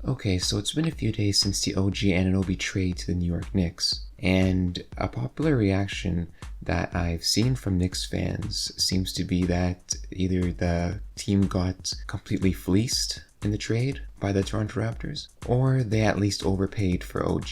Okay, so it's been a few days since the OG Anunoby trade to the New York Knicks, and a popular reaction that I've seen from Knicks fans seems to be that either the team got completely fleeced in the trade by the Toronto Raptors, or they at least overpaid for OG.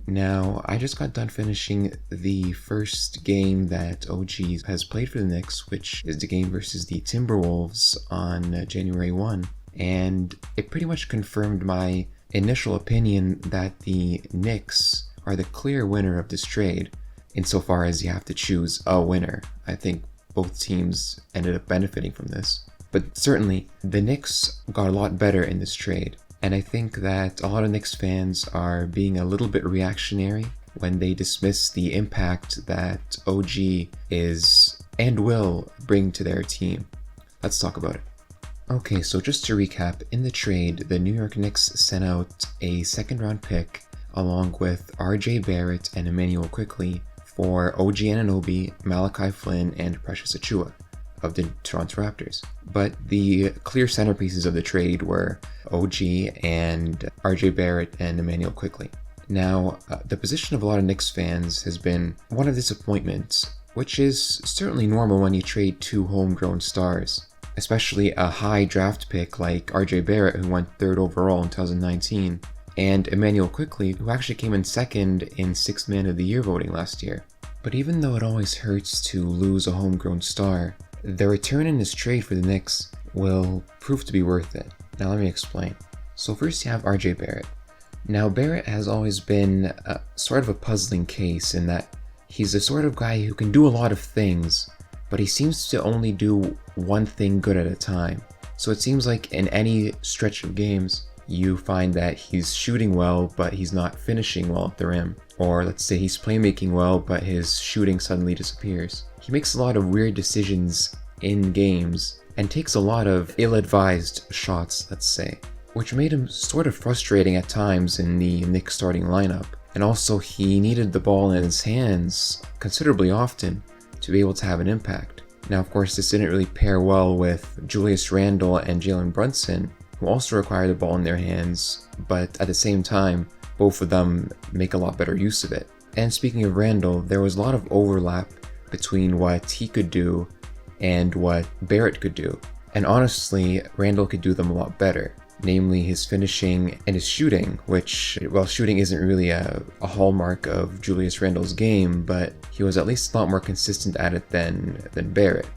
Now, I just got done finishing the first game that OG has played for the Knicks, which is the game versus the Timberwolves on January 1. And it pretty much confirmed my initial opinion that the Knicks are the clear winner of this trade, insofar as you have to choose a winner. I think both teams ended up benefiting from this. But certainly, the Knicks got a lot better in this trade. And I think that a lot of Knicks fans are being a little bit reactionary when they dismiss the impact that OG is and will bring to their team. Let's talk about it. Okay, so just to recap, in the trade, the New York Knicks sent out a second-round pick along with Barrett and Immanuel Quickley for OG Anunoby, Malachi Flynn, and Precious Achiuwa of the Toronto Raptors. But the clear centerpieces of the trade were OG and Barrett and Immanuel Quickley. Now, the position of a lot of Knicks fans has been one of disappointment, which is certainly normal when you trade two homegrown stars, especially a high draft pick like Barrett, who went 3rd overall in 2019, and Immanuel Quickley, who actually came in 2nd in 6th Man of the Year voting last year. But even though it always hurts to lose a homegrown star, the return in this trade for the Knicks will prove to be worth it. Now let me explain. So first you have Barrett. Now Barrett has always been sort of a puzzling case in that he's the sort of guy who can do a lot of things, but he seems to only do one thing good at a time. So it seems like in any stretch of games, you find that he's shooting well, but he's not finishing well at the rim. Or let's say he's playmaking well, but his shooting suddenly disappears. He makes a lot of weird decisions in games, and takes a lot of ill-advised shots, let's say, which made him sort of frustrating at times in the Knicks starting lineup. And also, he needed the ball in his hands considerably often to be able to have an impact. Now, of course, this didn't really pair well with Julius Randle and Jalen Brunson, who also require the ball in their hands, but at the same time, both of them make a lot better use of it. And speaking of Randle, there was a lot of overlap between what he could do and what Barrett could do. And honestly, Randle could do them a lot better, namely his finishing and his shooting, which, well, shooting isn't really a hallmark of Julius Randle's game, but he was at least a lot more consistent at it than Barrett.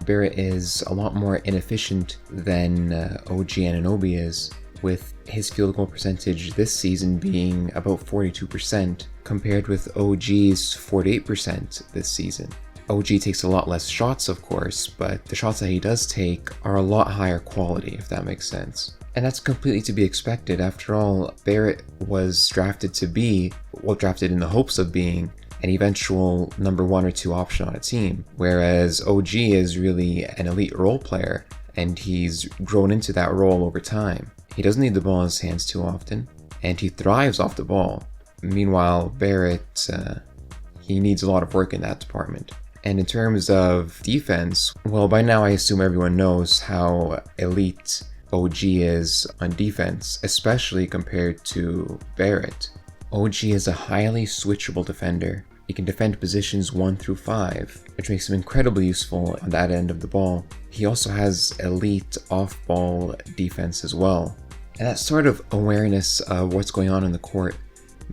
Barrett is a lot more inefficient than OG Anunoby is, with his field goal percentage this season being about 42% compared with OG's 48% this season. OG takes a lot less shots, of course, but the shots that he does take are a lot higher quality, if that makes sense. And that's completely to be expected. After all, Barrett was drafted to be, well, drafted in the hopes of being an eventual number 1 or 2 option on a team, whereas OG is really an elite role player, and he's grown into that role over time. He doesn't need the ball in his hands too often, and he thrives off the ball. Meanwhile, Barrett, he needs a lot of work in that department. And in terms of defense, well, by now I assume everyone knows how elite OG is on defense, especially compared to Barrett. OG is a highly switchable defender. He can defend positions 1 through 5, which makes him incredibly useful on that end of the ball. He also has elite off-ball defense as well. And that sort of awareness of what's going on in the court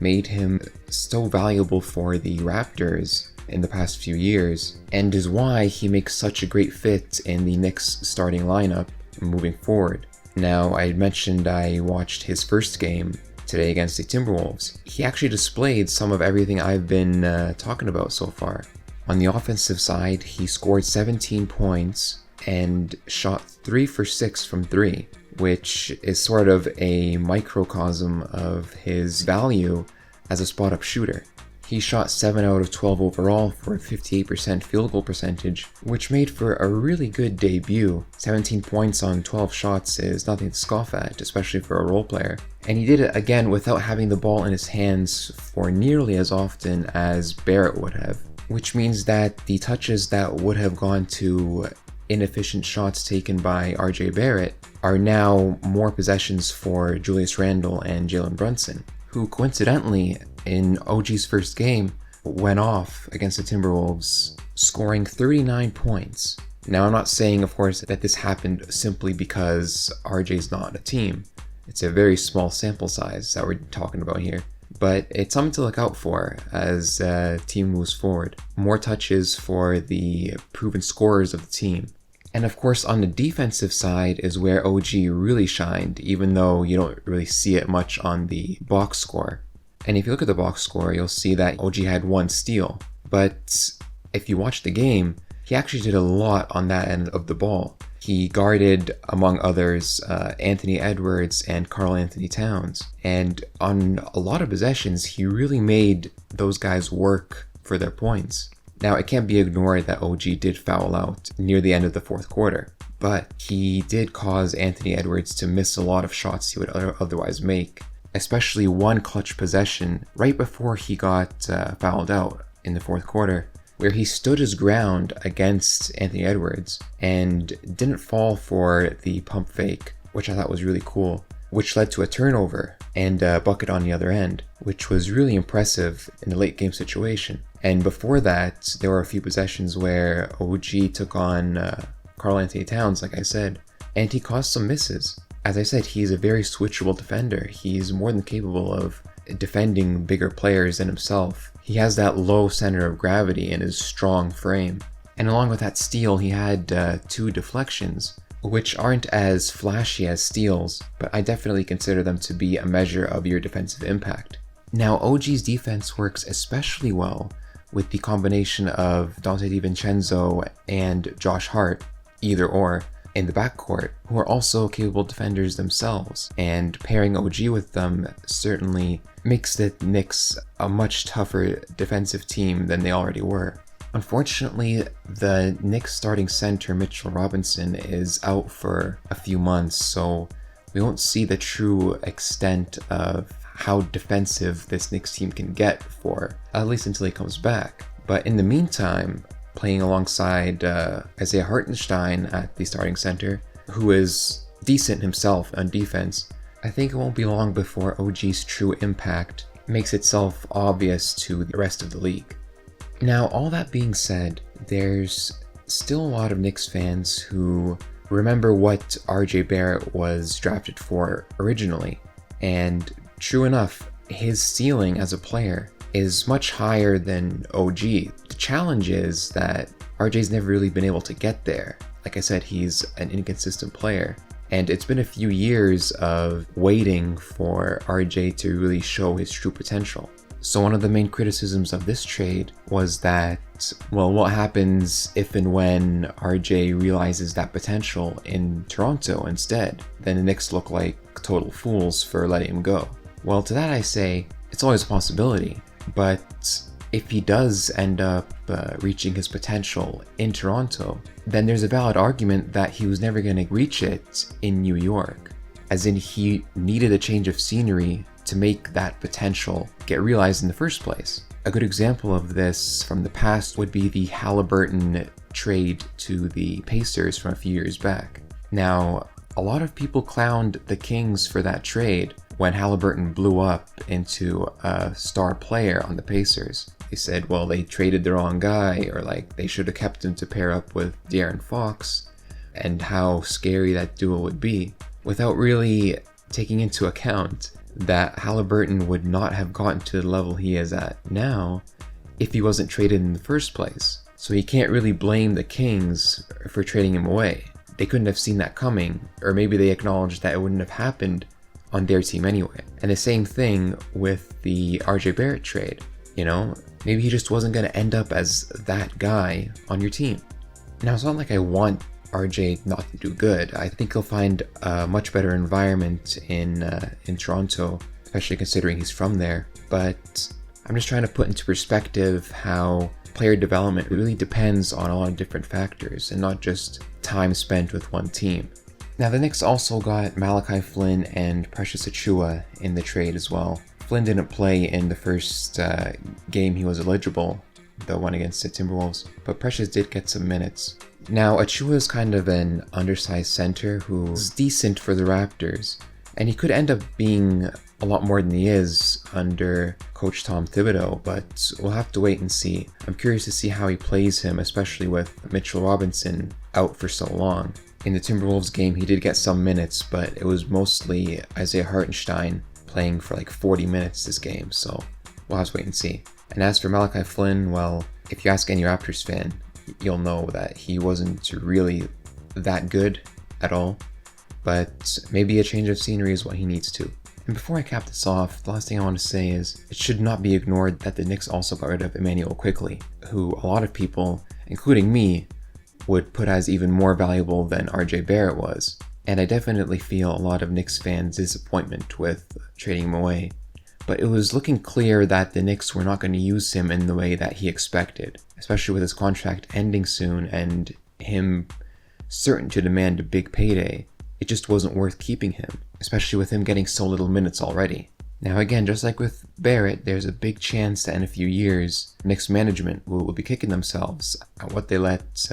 made him so valuable for the Raptors in the past few years, and is why he makes such a great fit in the Knicks starting lineup moving forward. Now, I mentioned I watched his first game today against the Timberwolves. He actually displayed some of everything I've been talking about so far. On the offensive side, he scored 17 points and shot 3 for 6 from 3, which is sort of a microcosm of his value as a spot-up shooter. He shot 7 out of 12 overall for a 58% field goal percentage, which made for a really good debut. 17 points on 12 shots is nothing to scoff at, especially for a role player. And he did it again without having the ball in his hands for nearly as often as Barrett would have, which means that the touches that would have gone to inefficient shots taken by RJ Barrett are now more possessions for Julius Randle and Jalen Brunson, who coincidentally in OG's first game went off against the Timberwolves, scoring 39 points. Now, I'm not saying, of course, that this happened simply because RJ's not on a team. It's a very small sample size that we're talking about here. But it's something to look out for as the team moves forward. More touches for the proven scorers of the team. And of course, on the defensive side is where OG really shined, even though you don't really see it much on the box score. And if you look at the box score, you'll see that OG had 1 steal. But if you watch the game, he actually did a lot on that end of the ball. He guarded, among others, Anthony Edwards and Karl Anthony Towns. And on a lot of possessions, he really made those guys work for their points. Now, it can't be ignored that OG did foul out near the end of the fourth quarter, but he did cause Anthony Edwards to miss a lot of shots he would otherwise make, especially one clutch possession right before he got fouled out in the fourth quarter, where he stood his ground against Anthony Edwards and didn't fall for the pump fake, which I thought was really cool, which led to a turnover and a bucket on the other end, which was really impressive in a late game situation. And before that, there were a few possessions where OG took on Karl Anthony Towns, like I said, and he caused some misses. As I said, he's a very switchable defender. He's more than capable of defending bigger players than himself. He has that low center of gravity in his strong frame. And along with that steal, he had 2 deflections, which aren't as flashy as steals, but I definitely consider them to be a measure of your defensive impact. Now, OG's defense works especially well with the combination of Dante DiVincenzo and Josh Hart, either or, in the backcourt, who are also capable defenders themselves, and pairing OG with them certainly makes the Knicks a much tougher defensive team than they already were. Unfortunately, the Knicks starting center Mitchell Robinson is out for a few months, so we won't see the true extent of how defensive this Knicks team can get for at least until he comes back. But in the meantime, playing alongside Isaiah Hartenstein at the starting center, who is decent himself on defense, I think it won't be long before OG's true impact makes itself obvious to the rest of the league. Now, all that being said, there's still a lot of Knicks fans who remember what RJ Barrett was drafted for originally, and true enough, his ceiling as a player is much higher than OG. The challenge is that RJ's never really been able to get there. Like I said, he's an inconsistent player, and it's been a few years of waiting for RJ to really show his true potential. So one of the main criticisms of this trade was that, well, what happens if and when RJ realizes that potential in Toronto instead? Then the Knicks look like total fools for letting him go. Well, to that I say, it's always a possibility, but if he does end up reaching his potential in Toronto, then there's a valid argument that he was never going to reach it in New York, as in he needed a change of scenery to make that potential get realized in the first place. A good example of this from the past would be the Halliburton trade to the Pacers from a few years back. Now, a lot of people clowned the Kings for that trade when Halliburton blew up into a star player on the Pacers. They said, well, they traded the wrong guy, or like they should have kept him to pair up with De'Aaron Fox, and how scary that duo would be, without really taking into account that Halliburton would not have gotten to the level he is at now if he wasn't traded in the first place. So you can't really blame the Kings for trading him away. They couldn't have seen that coming, or maybe they acknowledged that it wouldn't have happened on their team anyway. And the same thing with the RJ Barrett trade. You know, maybe he just wasn't going to end up as that guy on your team. Now, it's not like I want RJ not to do good. I think he'll find a much better environment in Toronto, especially considering he's from there. But I'm just trying to put into perspective how player development really depends on a lot of different factors and not just time spent with one team. Now, the Knicks also got Malachi Flynn and Precious Achiuwa in the trade as well. Flynn didn't play in the first game he was eligible, the one against the Timberwolves, but Precious did get some minutes. Now, Achua is kind of an undersized center who's decent for the Raptors, and he could end up being a lot more than he is under Coach Tom Thibodeau, but we'll have to wait and see. I'm curious to see how he plays him, especially with Mitchell Robinson out for so long. In the Timberwolves game, he did get some minutes, but it was mostly Isaiah Hartenstein playing for like 40 minutes this game, so we'll have to wait and see. And as for Malachi Flynn, well, if you ask any Raptors fan, you'll know that he wasn't really that good at all, but maybe a change of scenery is what he needs to. And before I cap this off, the last thing I want to say is it should not be ignored that the Knicks also got rid of Immanuel Quickley, who a lot of people, including me, would put as even more valuable than RJ Barrett was. And I definitely feel a lot of Knicks fans' disappointment with trading him away. But it was looking clear that the Knicks were not going to use him in the way that he expected, especially with his contract ending soon and him certain to demand a big payday. It just wasn't worth keeping him, especially with him getting so little minutes already. Now again, just like with Barrett, there's a big chance that in a few years, Knicks management will be kicking themselves at what they let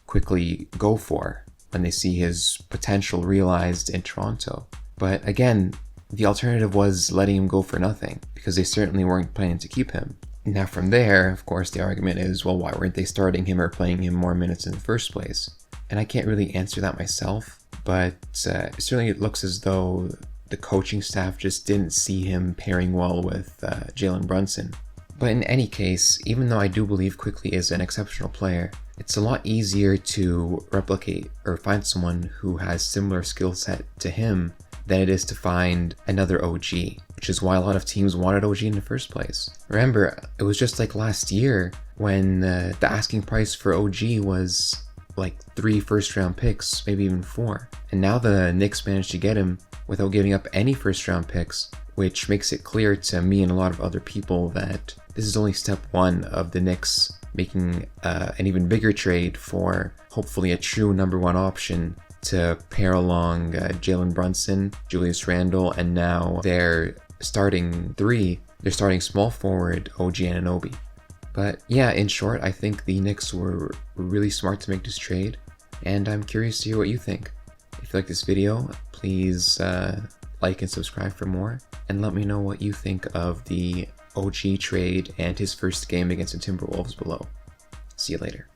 Quickley go for when they see his potential realized in Toronto. But again, the alternative was letting him go for nothing, because they certainly weren't planning to keep him. Now from there, of course, the argument is, well, why weren't they starting him or playing him more minutes in the first place? And I can't really answer that myself, but certainly it looks as though the coaching staff just didn't see him pairing well with Jalen Brunson. But in any case, even though I do believe Quickley is an exceptional player, it's a lot easier to replicate or find someone who has similar skill set to him than it is to find another OG, which is why a lot of teams wanted OG in the first place. Remember, it was just like last year when the asking price for OG was like 3 first-round picks, maybe even 4. And now the Knicks managed to get him without giving up any first-round picks, which makes it clear to me and a lot of other people that this is only step 1 of the Knicks making an even bigger trade for hopefully a true number 1 option to pair along Jalen Brunson, Julius Randle, and now their starting 3, their starting small forward, OG Anunoby. But yeah, in short, I think the Knicks were really smart to make this trade, and I'm curious to hear what you think. If you like this video, please like and subscribe for more, and let me know what you think of the OG trade and his first game against the Timberwolves below. See you later.